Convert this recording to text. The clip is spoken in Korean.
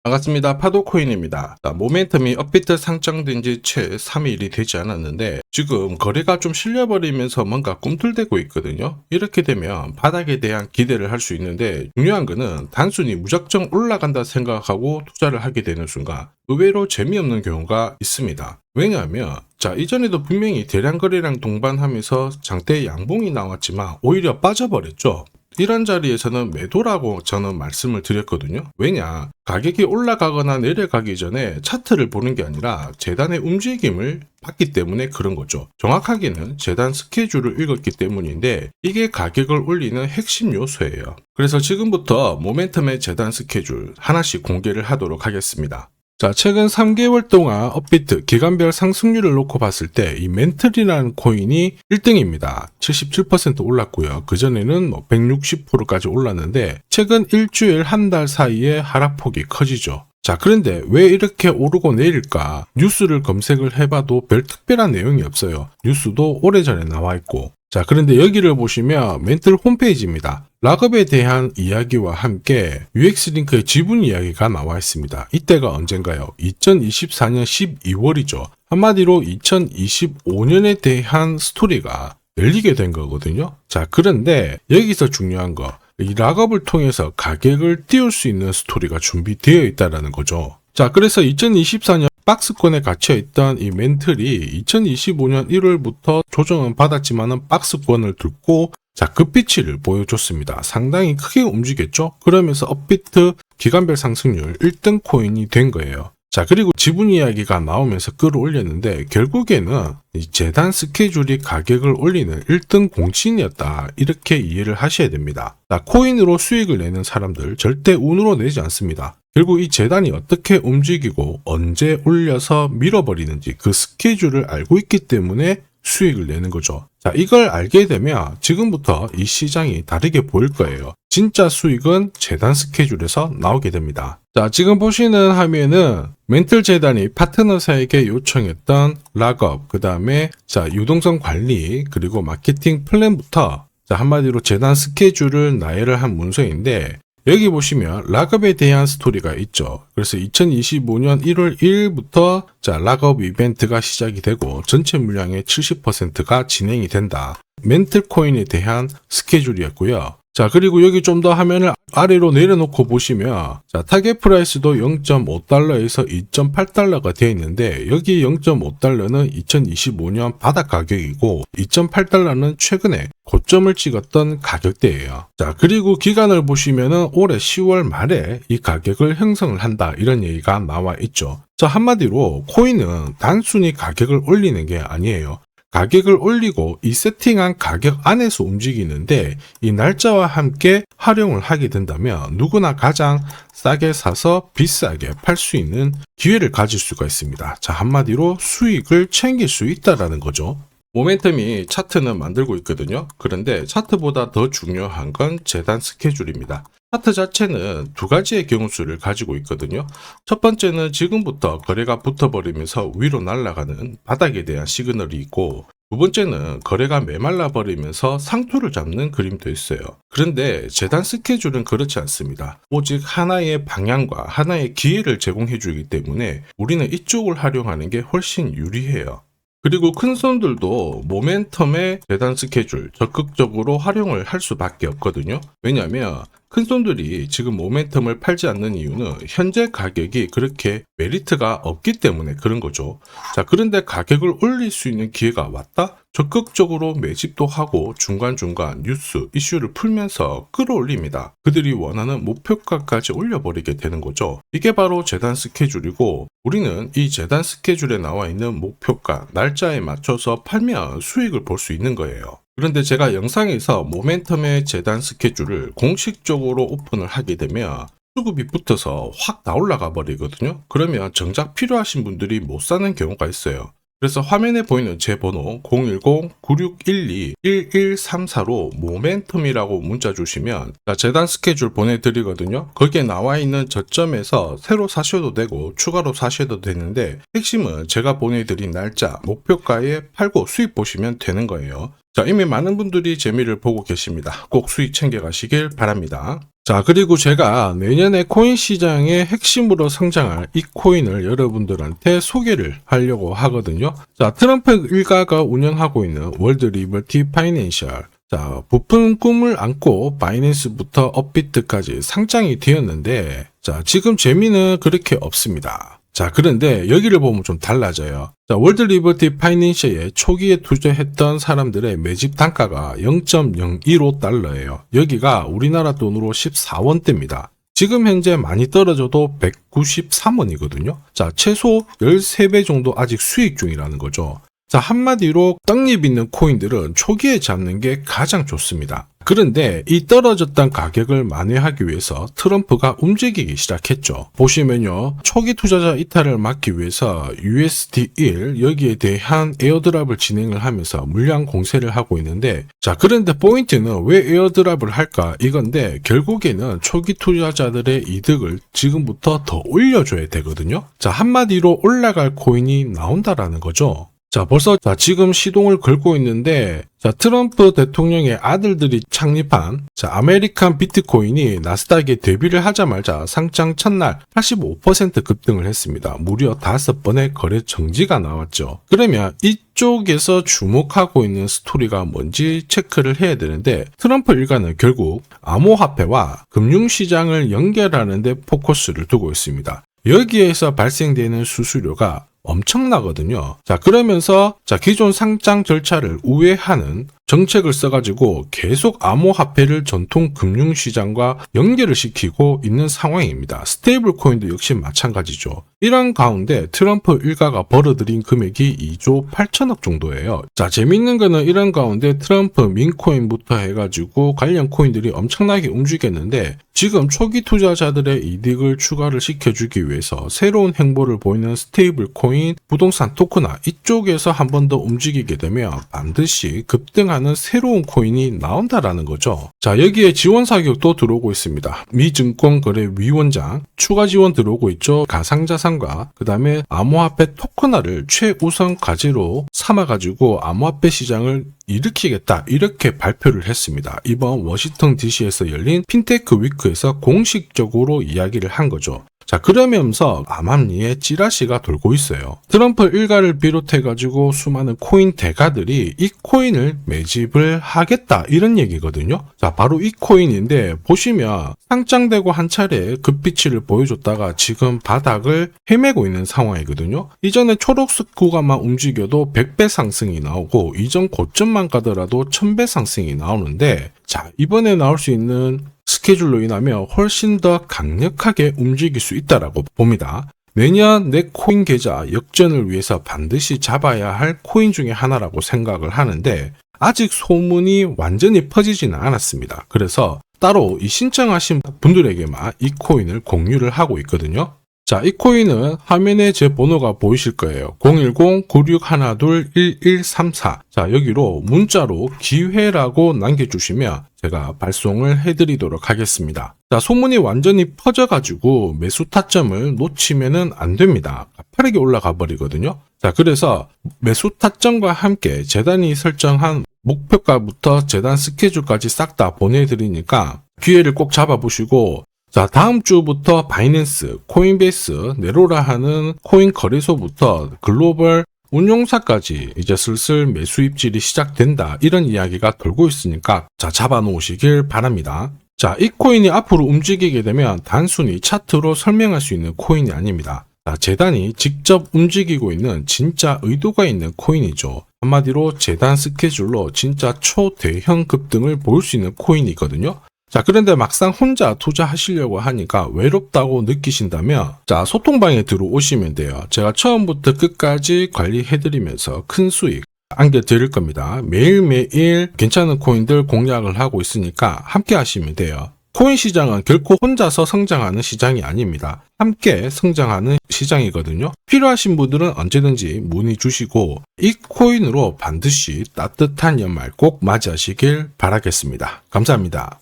반갑습니다. 파도코인입니다. 모멘텀이 업비트 상장된 지 채 3일이 되지 않았는데 지금 거래가 좀 실려버리면서 뭔가 꿈틀대고 있거든요. 이렇게 되면 바닥에 대한 기대를 할 수 있는데 중요한 거는 단순히 무작정 올라간다 생각하고 투자를 하게 되는 순간 의외로 재미없는 경우가 있습니다. 왜냐하면 이전에도 분명히 대량 거래량 동반하면서 장대 양봉이 나왔지만 오히려 빠져버렸죠. 이런 자리에서는 매도라고 저는 말씀을 드렸거든요. 왜냐? 가격이 올라가거나 내려가기 전에 차트를 보는 게 아니라 재단의 움직임을 봤기 때문에 그런 거죠. 정확하게는 재단 스케줄을 읽었기 때문인데 이게 가격을 올리는 핵심 요소예요. 그래서 지금부터 모멘텀의 재단 스케줄 하나씩 공개를 하도록 하겠습니다. 최근 3개월 동안 업비트 기간별 상승률을 놓고 봤을 때 이 멘틀이라는 코인이 1등입니다. 77% 올랐고요. 그전에는 160%까지 올랐는데 최근 일주일 한 달 사이에 하락폭이 커지죠. 그런데 왜 이렇게 오르고 내릴까? 뉴스를 검색을 해봐도 별 특별한 내용이 없어요. 뉴스도 오래전에 나와 있고. 그런데 여기를 보시면 멘틀 홈페이지입니다. 락업에 대한 이야기와 함께 UX링크의 지분 이야기가 나와 있습니다. 이때가 언젠가요? 2024년 12월이죠. 한마디로 2025년에 대한 스토리가 열리게 된 거거든요. 그런데 여기서 중요한 거, 이 락업을 통해서 가격을 띄울 수 있는 스토리가 준비되어 있다는 거죠. 그래서 2024년 박스권에 갇혀있던 이 멘틀이 2025년 1월부터 조정은 받았지만은 박스권을 들고 급비치를 보여줬습니다. 상당히 크게 움직였죠. 그러면서 업비트 기간별 상승률 1등 코인이 된 거예요. 그리고 지분 이야기가 나오면서 끌어올렸는데 결국에는 이 재단 스케줄이 가격을 올리는 1등 공신이었다. 이렇게 이해를 하셔야 됩니다. 코인으로 수익을 내는 사람들 절대 운으로 내지 않습니다. 결국 이 재단이 어떻게 움직이고 언제 올려서 밀어버리는지 그 스케줄을 알고 있기 때문에 수익을 내는 거죠. 이걸 알게 되면 지금부터 이 시장이 다르게 보일 거예요. 진짜 수익은 재단 스케줄에서 나오게 됩니다. 지금 보시는 화면은 멘틀 재단이 파트너사에게 요청했던 락업, 그 다음에 유동성 관리, 그리고 마케팅 플랜부터 한마디로 재단 스케줄을 나열을 한 문서인데 여기 보시면 락업에 대한 스토리가 있죠. 그래서 2025년 1월 1일부터 락업 이벤트가 시작이 되고 전체 물량의 70%가 진행이 된다. 멘틀 코인에 대한 스케줄이었고요. 그리고 여기 좀 더 화면을 아래로 내려놓고 보시면 타겟 프라이스도 0.5달러에서 2.8달러가 되어 있는데 여기 0.5달러는 2025년 바닥 가격이고 2.8달러는 최근에 고점을 찍었던 가격대예요. 그리고 기간을 보시면은 올해 10월 말에 이 가격을 형성을 한다 이런 얘기가 나와 있죠. 한마디로 코인은 단순히 가격을 올리는 게 아니에요. 가격을 올리고 이 세팅한 가격 안에서 움직이는데 이 날짜와 함께 활용을 하게 된다면 누구나 가장 싸게 사서 비싸게 팔 수 있는 기회를 가질 수가 있습니다. 한마디로 수익을 챙길 수 있다라는 거죠. 모멘텀이 차트는 만들고 있거든요. 그런데 차트보다 더 중요한 건 재단 스케줄입니다. 차트 자체는 두 가지의 경우수를 가지고 있거든요. 첫 번째는 지금부터 거래가 붙어버리면서 위로 날아가는 바닥에 대한 시그널이 있고 두 번째는 거래가 메말라 버리면서 상투를 잡는 그림도 있어요. 그런데 재단 스케줄은 그렇지 않습니다. 오직 하나의 방향과 하나의 기회를 제공해 주기 때문에 우리는 이쪽을 활용하는 게 훨씬 유리해요. 그리고 큰 손들도 모멘텀의 재단 스케줄 적극적으로 활용을 할 수밖에 없거든요. 왜냐하면 큰 손들이 지금 모멘텀을 팔지 않는 이유는 현재 가격이 그렇게 메리트가 없기 때문에 그런 거죠. 그런데 가격을 올릴 수 있는 기회가 왔다? 적극적으로 매집도 하고 중간중간 뉴스, 이슈를 풀면서 끌어올립니다. 그들이 원하는 목표가까지 올려버리게 되는 거죠. 이게 바로 재단 스케줄이고 우리는 이 재단 스케줄에 나와 있는 목표가, 날짜에 맞춰서 팔면 수익을 볼 수 있는 거예요. 그런데 제가 영상에서 모멘텀의 재단 스케줄을 공식적으로 오픈을 하게 되면 수급이 붙어서 확 다 올라가 버리거든요. 그러면 정작 필요하신 분들이 못 사는 경우가 있어요. 그래서 화면에 보이는 제 번호 010-9612-1134로 모멘텀이라고 문자 주시면 재단 스케줄 보내드리거든요. 거기에 나와 있는 저점에서 새로 사셔도 되고 추가로 사셔도 되는데 핵심은 제가 보내드린 날짜, 목표가에 팔고 수익 보시면 되는 거예요. 이미 많은 분들이 재미를 보고 계십니다. 꼭 수익 챙겨가시길 바랍니다. 자, 그리고 제가 내년에 코인 시장의 핵심으로 성장할 이 코인을 여러분들한테 소개를 하려고 하거든요. 자, 트럼프 일가가 운영하고 있는 월드 리버티 파이낸셜. 자, 부푼 꿈을 안고 바이낸스부터 업비트까지 상장이 되었는데, 자, 지금 재미는 그렇게 없습니다. 자, 그런데 여기를 보면 좀 달라져요. 자, 월드 리버티 파이낸셜에 초기에 투자했던 사람들의 매집 단가가 0.015달러예요. 여기가 우리나라 돈으로 14원대입니다. 지금 현재 많이 떨어져도 193원이거든요. 자, 최소 13배 정도 아직 수익 중이라는 거죠. 자, 한마디로 떡잎 있는 코인들은 초기에 잡는 게 가장 좋습니다. 그런데 이 떨어졌던 가격을 만회하기 위해서 트럼프가 움직이기 시작했죠. 보시면요, 초기 투자자 이탈을 막기 위해서 USD1 여기에 대한 에어드랍을 진행을 하면서 물량 공세를 하고 있는데, 자, 그런데 포인트는 왜 에어드랍을 할까 이건데, 결국에는 초기 투자자들의 이득을 지금부터 더 올려줘야 되거든요. 자, 한마디로 올라갈 코인이 나온다라는 거죠. 자, 벌써 지금 시동을 걸고 있는데, 자, 트럼프 대통령의 아들들이 창립한 아메리칸 비트코인이 나스닥에 데뷔를 하자마자 상장 첫날 85% 급등을 했습니다. 무려 5번의 거래 정지가 나왔죠. 그러면 이쪽에서 주목하고 있는 스토리가 뭔지 체크를 해야 되는데, 트럼프 일가는 결국 암호화폐와 금융시장을 연결하는 데 포커스를 두고 있습니다. 여기에서 발생되는 수수료가 엄청나거든요. 자, 그러면서 기존 상장 절차를 우회하는 정책을 써가지고 계속 암호화폐를 전통 금융시장과 연결을 시키고 있는 상황입니다. 스테이블 코인도 역시 마찬가지죠. 이런 가운데 트럼프 일가가 벌어들인 금액이 2조 8천억 정도예요. 자, 재밌는 거는 이런 가운데 트럼프 민코인부터 해가지고 관련 코인들이 엄청나게 움직였는데, 지금 초기 투자자들의 이득을 추가를 시켜주기 위해서 새로운 행보를 보이는 스테이블 코인, 부동산 토크나 이쪽에서 한 번 더 움직이게 되면 반드시 급등하는 새로운 코인이 나온다라는 거죠. 자, 여기에 지원 사격도 들어오고 있습니다. 미 증권거래위원장 추가 지원 들어오고 있죠. 가상자산과 그 다음에 암호화폐 토큰화를 최우선 과제로 삼아가지고 암호화폐 시장을 일으키겠다, 이렇게 발표를 했습니다. 이번 워싱턴 DC에서 열린 핀테크 위크에서 공식적으로 이야기를 한 거죠. 자, 그러면서 암암리에 찌라시가 돌고 있어요. 트럼프 일가를 비롯해가지고 수많은 코인 대가들이 이 코인을 매집을 하겠다, 이런 얘기거든요. 자, 바로 이 코인인데, 보시면 상장되고 한 차례 급비치를 보여줬다가 지금 바닥을 헤매고 있는 상황이거든요. 이전에 초록색 구간만 움직여도 100배 상승이 나오고, 이전 고점만 가더라도 1000배 상승이 나오는데, 자, 이번에 나올 수 있는 스케줄로 인하면 훨씬 더 강력하게 움직일 수 있다라고 봅니다. 내년 내 코인 계좌 역전을 위해서 반드시 잡아야 할 코인 중에 하나라고 생각을 하는데, 아직 소문이 완전히 퍼지지는 않았습니다. 그래서 따로 이 신청하신 분들에게만 이 코인을 공유를 하고 있거든요. 자, 이 코인은 화면에 제 번호가 보이실 거예요. 010-9612-1134. 자, 여기로 문자로 기회라고 남겨주시면 제가 발송을 해드리도록 하겠습니다. 자, 소문이 완전히 퍼져가지고 매수 타점을 놓치면은 안 됩니다. 빠르게 올라가 버리거든요. 자, 그래서 매수 타점과 함께 재단이 설정한 목표가부터 재단 스케줄까지 싹 다 보내드리니까 기회를 꼭 잡아보시고, 자, 다음 주부터 바이낸스, 코인베이스, 네로라 하는 코인 거래소부터 글로벌 운용사까지 이제 슬슬 매수 입질이 시작된다, 이런 이야기가 돌고 있으니까 자, 잡아 놓으시길 바랍니다. 자, 이 코인이 앞으로 움직이게 되면 단순히 차트로 설명할 수 있는 코인이 아닙니다. 자, 재단이 직접 움직이고 있는 진짜 의도가 있는 코인이죠. 한마디로 재단 스케줄로 진짜 초대형 급등을 보일 수 있는 코인이거든요. 자, 그런데 막상 혼자 투자하시려고 하니까 외롭다고 느끼신다면, 자, 소통방에 들어오시면 돼요. 제가 처음부터 끝까지 관리해드리면서 큰 수익 안겨드릴 겁니다. 매일매일 괜찮은 코인들 공략을 하고 있으니까 함께 하시면 돼요. 코인 시장은 결코 혼자서 성장하는 시장이 아닙니다. 함께 성장하는 시장이거든요. 필요하신 분들은 언제든지 문의 주시고, 이 코인으로 반드시 따뜻한 연말 꼭 맞이하시길 바라겠습니다. 감사합니다.